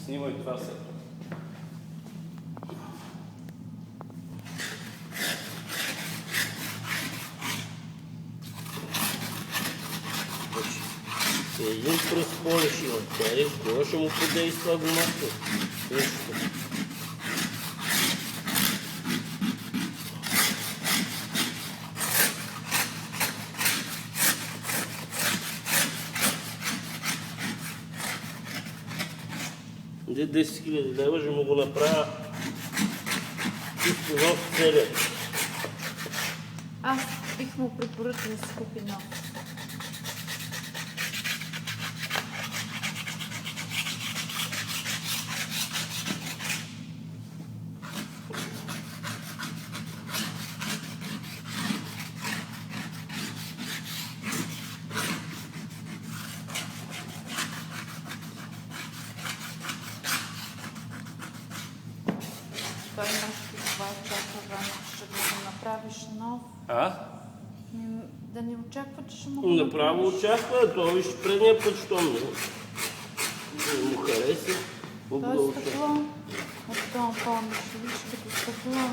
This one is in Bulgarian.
Снимай това сега. Един пръст повече има. Тя кога ще му подейства гумата? Нищо. Де 10 000 лева ще му го направя чисто нов целия. Аз бих му препоръчала да си купи нов. Той може това очаква, ще го направиш нов. А? Да не очаква, че ще му го Направо направиш. очаква, това виж предния път, що му му хареса. Това е стъкло. От това помниш, виж като стъкло.